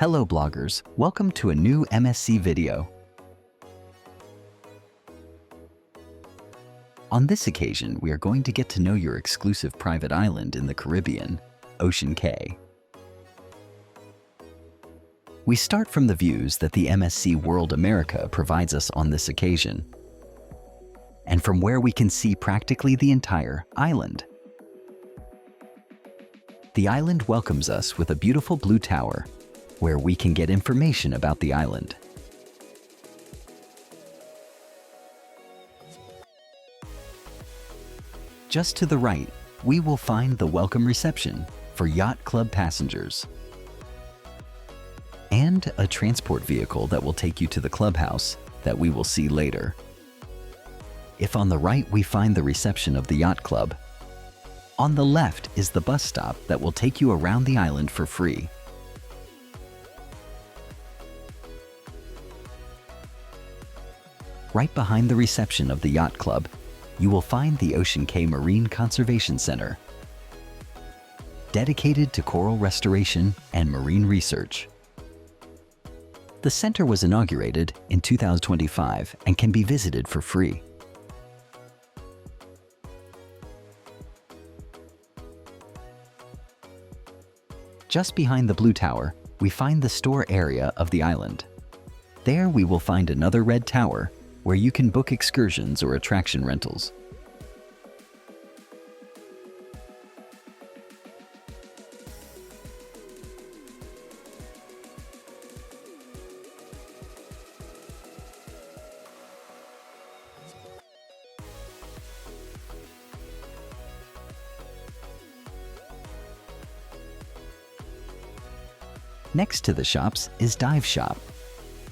Hello bloggers, welcome to a new MSC video. On this occasion, we are going to get to know your exclusive private island in the Caribbean, Ocean Cay. We start from the views that the MSC World America provides us on this occasion, and from where we can see practically the entire island. The island welcomes us with a beautiful blue tower, where we can get information about the island. Just to the right, we will find the welcome reception for yacht club passengers and a transport vehicle that will take you to the clubhouse that we will see later. If on the right we find the reception of the yacht club, on the left is the bus stop that will take you around the island for free. Right behind the reception of the yacht club, you will find the Ocean Cay Marine Conservation Center, dedicated to coral restoration and marine research. The center was inaugurated in 2025 and can be visited for free. Just behind the blue tower, we find the store area of the island. There we will find another red tower where you can book excursions or attraction rentals. Next to the shops is Dive Shop,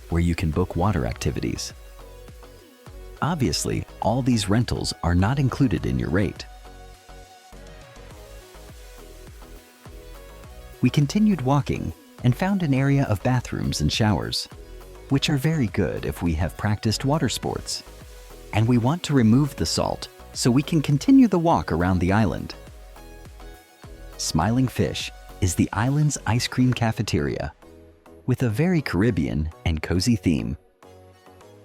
where you can book water activities. Obviously, all these rentals are not included in your rate. We continued walking and found an area of bathrooms and showers, which are very good if we have practiced water sports, and we want to remove the salt so we can continue the walk around the island. Smiling Fish is the island's ice cream cafeteria, with a very Caribbean and cozy theme.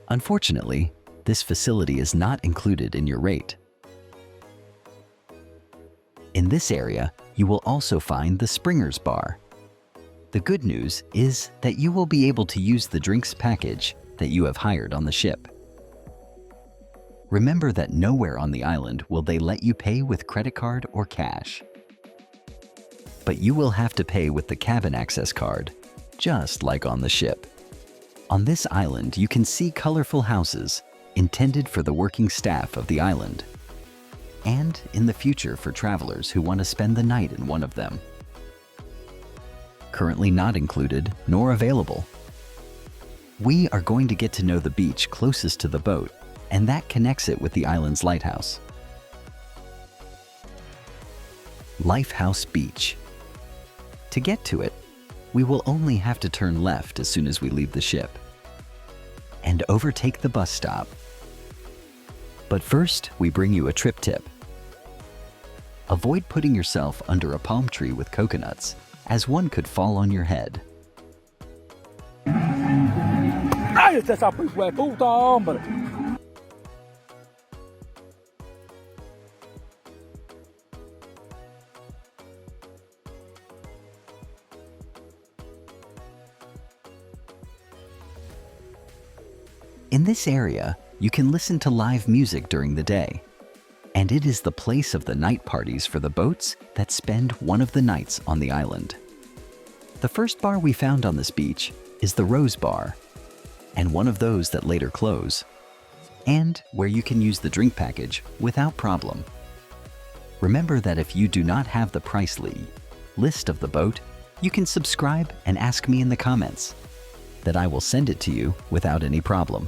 Unfortunately, this facility is not included in your rate. In this area, you will also find the Springer's Bar. The good news is that you will be able to use the drinks package that you have hired on the ship. Remember that nowhere on the island will they let you pay with credit card or cash. But you will have to pay with the cabin access card, just like on the ship. On this island, you can see colorful houses intended for the working staff of the island, and in the future for travelers who want to spend the night in one of them. Currently not included nor available. We are going to get to know the beach closest to the boat, and that connects it with the island's lighthouse. Lifehouse Beach. To get to it, we will only have to turn left as soon as we leave the ship and overtake the bus stop. But first, we bring you a trip tip. Avoid putting yourself under a palm tree with coconuts, as one could fall on your head. In this area, you can listen to live music during the day, and it is the place of the night parties for the boats that spend one of the nights on the island. The first bar we found on this beach is the Rose Bar, and one of those that later close, and where you can use the drink package without problem. Remember that if you do not have the price list of the boat, you can subscribe and ask me in the comments, that I will send it to you without any problem.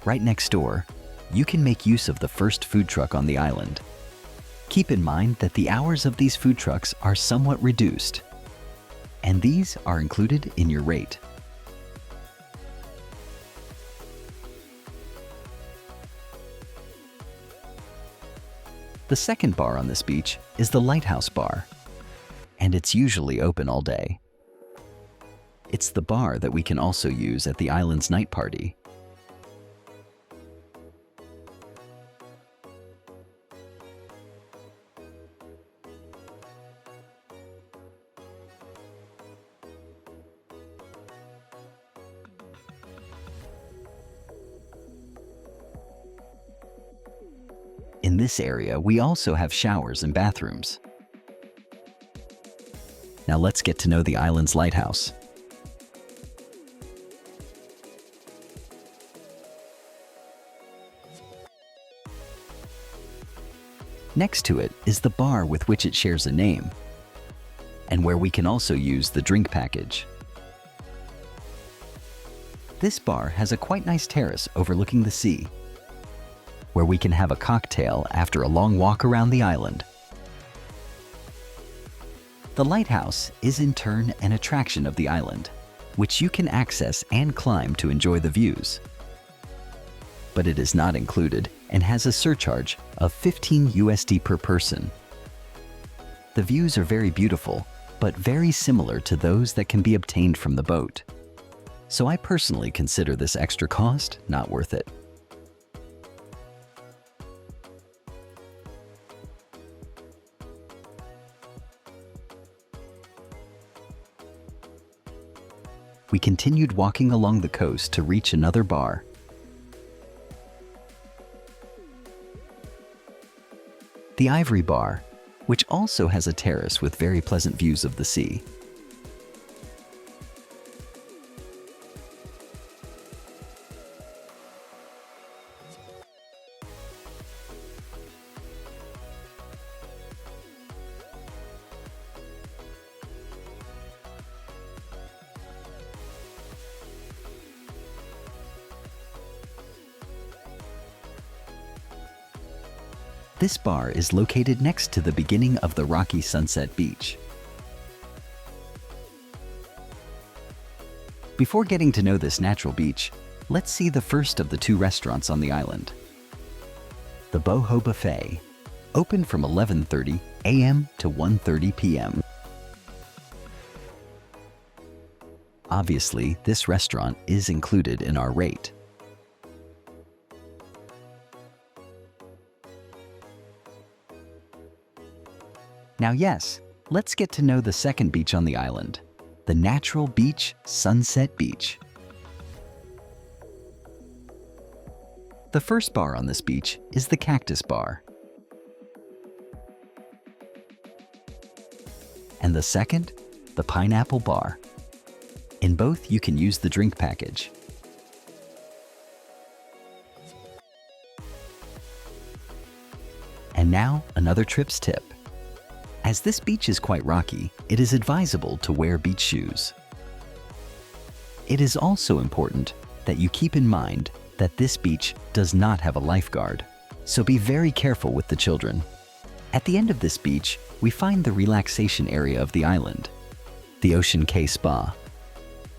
Right next door, you can make use of the first food truck on the island. Keep in mind that the hours of these food trucks are somewhat reduced, and these are included in your rate. The second bar on this beach is the Lighthouse Bar, and it's usually open all day. It's the bar that we can also use at the island's night party. In this area, we also have showers and bathrooms. Now let's get to know the island's lighthouse. Next to it is the bar with which it shares a name, and where we can also use the drink package. This bar has a quite nice terrace overlooking the sea, where we can have a cocktail after a long walk around the island. The lighthouse is in turn an attraction of the island, which you can access and climb to enjoy the views. But it is not included and has a surcharge of 15 USD per person. The views are very beautiful, but very similar to those that can be obtained from the boat. So I personally consider this extra cost not worth it. We continued walking along the coast to reach another bar. The Ivory Bar, which also has a terrace with very pleasant views of the sea. This bar is located next to the beginning of the rocky Sunset Beach. Before getting to know this natural beach, let's see the first of the two restaurants on the island. The Boho Buffet, open from 11:30 a.m. to 1:30 p.m. Obviously, this restaurant is included in our rate. Now yes, let's get to know the second beach on the island, the Natural Beach Sunset Beach. The first bar on this beach is the Cactus Bar. And the second, the Pineapple Bar. In both, you can use the drink package. And now, another trip's tip. As this beach is quite rocky, it is advisable to wear beach shoes. It is also important that you keep in mind that this beach does not have a lifeguard, so be very careful with the children. At the end of this beach, we find the relaxation area of the island, the Ocean Cay Spa,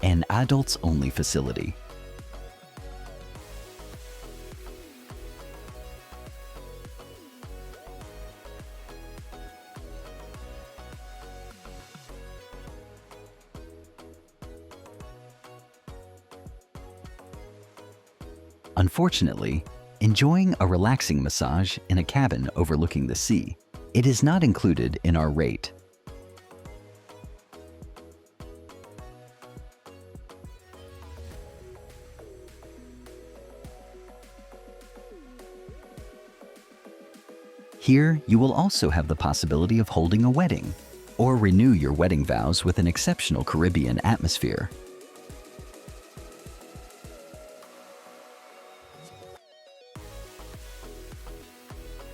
an adults-only facility. Unfortunately, enjoying a relaxing massage in a cabin overlooking the sea, it is not included in our rate. Here, you will also have the possibility of holding a wedding, or renew your wedding vows with an exceptional Caribbean atmosphere.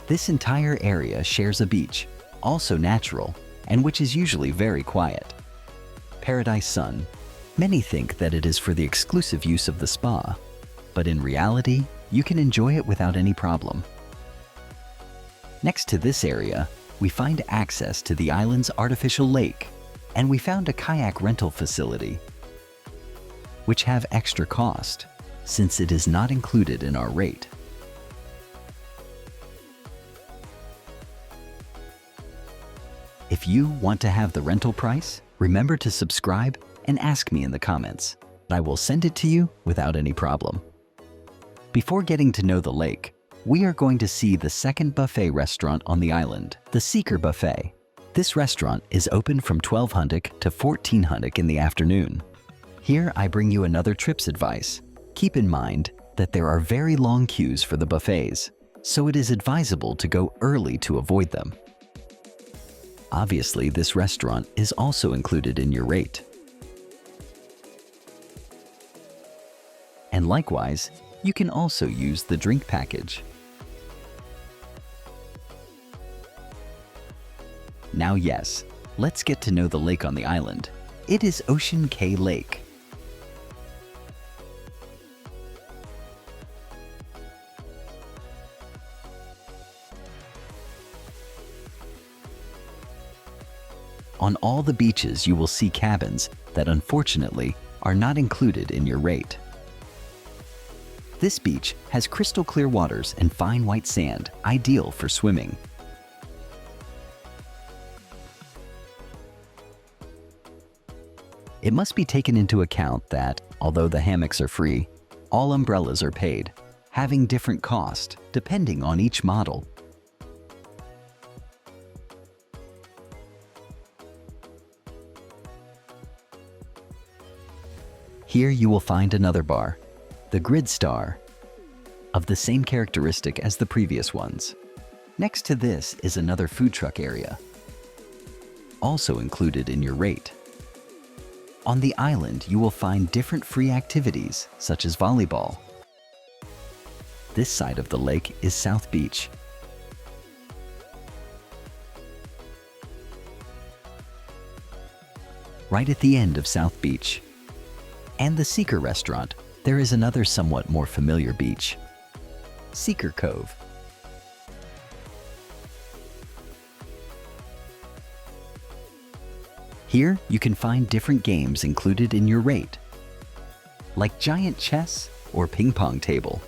This entire area shares a beach, also natural, and which is usually very quiet. Paradise Sun. Many think that it is for the exclusive use of the spa, but in reality, you can enjoy it without any problem. Next to this area, we find access to the island's artificial lake, and we found a kayak rental facility, which have extra cost, since it is not included in our rate. If you want to have the rental price, remember to subscribe and ask me in the comments. I will send it to you without any problem. Before getting to know the lake, we are going to see the second buffet restaurant on the island, the Seeker Buffet. This restaurant is open from 1200 to 1400 in the afternoon. Here I bring you another trip's advice. Keep in mind that there are very long queues for the buffets, so it is advisable to go early to avoid them. Obviously, this restaurant is also included in your rate. And likewise, you can also use the drink package. Now yes, let's get to know the lake on the island. It is Ocean Cay Lake. On all the beaches you will see cabins that unfortunately are not included in your rate. This beach has crystal clear waters and fine white sand, ideal for swimming. It must be taken into account that, although the hammocks are free, all umbrellas are paid, having different cost depending on each model. Here you will find another bar, the Grid Star, of the same characteristic as the previous ones. Next to this is another food truck area, also included in your rate. On the island, you will find different free activities, such as volleyball. This side of the lake is South Beach. Right at the end of South Beach, and the Seeker restaurant, there is another somewhat more familiar beach, Seeker Cove. Here, you can find different games included in your rate, like giant chess or ping pong table.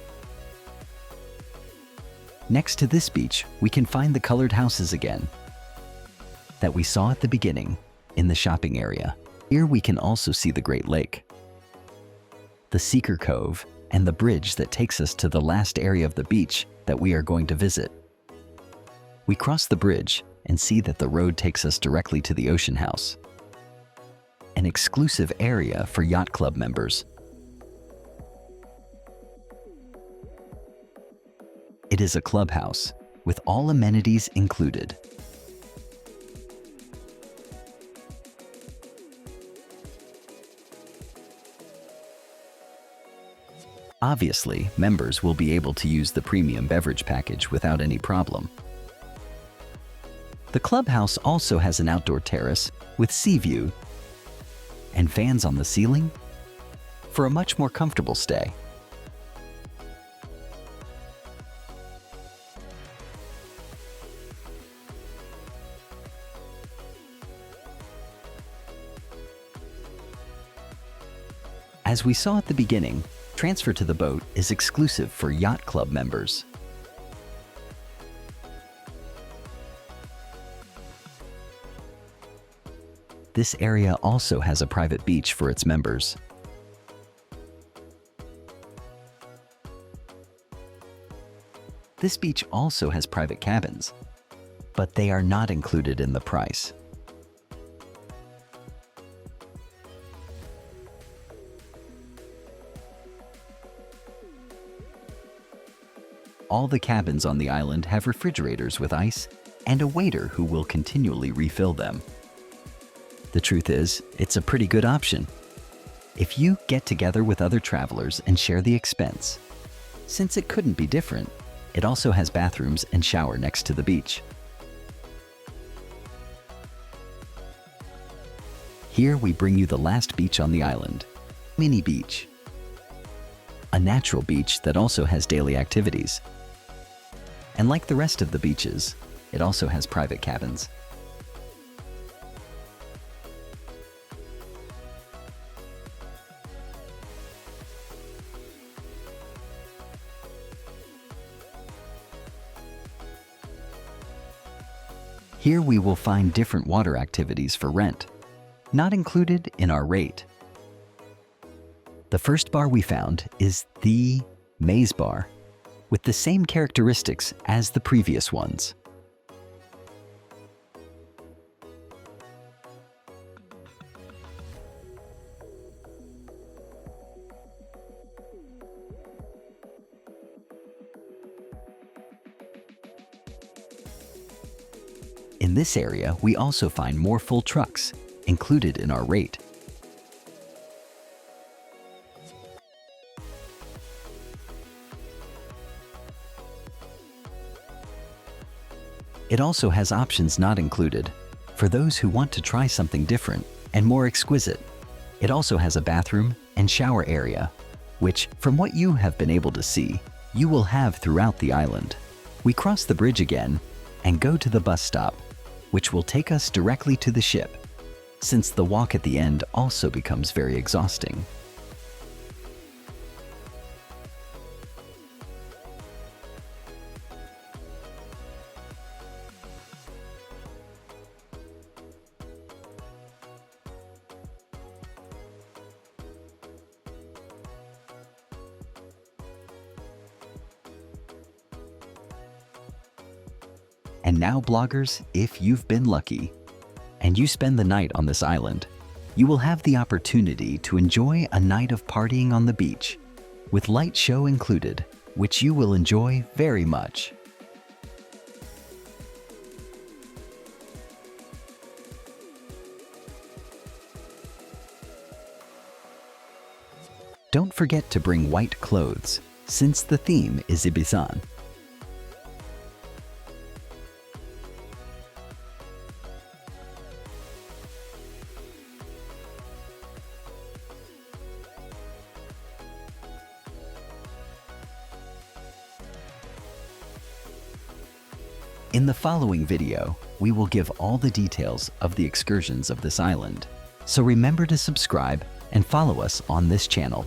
Next to this beach, we can find the colored houses again that we saw at the beginning in the shopping area. Here we can also see the Great Lake, the Seeker Cove, and the bridge that takes us to the last area of the beach that we are going to visit. We cross the bridge and see that the road takes us directly to the Ocean House, an exclusive area for yacht club members. It is a clubhouse with all amenities included. Obviously, members will be able to use the premium beverage package without any problem. The clubhouse also has an outdoor terrace with sea view and fans on the ceiling for a much more comfortable stay. As we saw at the beginning, transfer to the boat is exclusive for yacht club members. This area also has a private beach for its members. This beach also has private cabins, but they are not included in the price. All the cabins on the island have refrigerators with ice and a waiter who will continually refill them. The truth is, it's a pretty good option if you get together with other travelers and share the expense. Since it couldn't be different, it also has bathrooms and shower next to the beach. Here we bring you the last beach on the island, Mini Beach, a natural beach that also has daily activities. And like the rest of the beaches, it also has private cabins. Here we will find different water activities for rent, not included in our rate. The first bar we found is the Maze Bar, with the same characteristics as the previous ones. In this area, we also find more full trucks, included in our rate. It also has options not included, for those who want to try something different and more exquisite. It also has a bathroom and shower area, which, from what you have been able to see, you will have throughout the island. We cross the bridge again and go to the bus stop, which will take us directly to the ship, since the walk at the end also becomes very exhausting. And now, bloggers, if you've been lucky and you spend the night on this island, you will have the opportunity to enjoy a night of partying on the beach, with light show included, which you will enjoy very much. Don't forget to bring white clothes, since the theme is Ibizan. In the following video, we will give all the details of the excursions of this island. So remember to subscribe and follow us on this channel.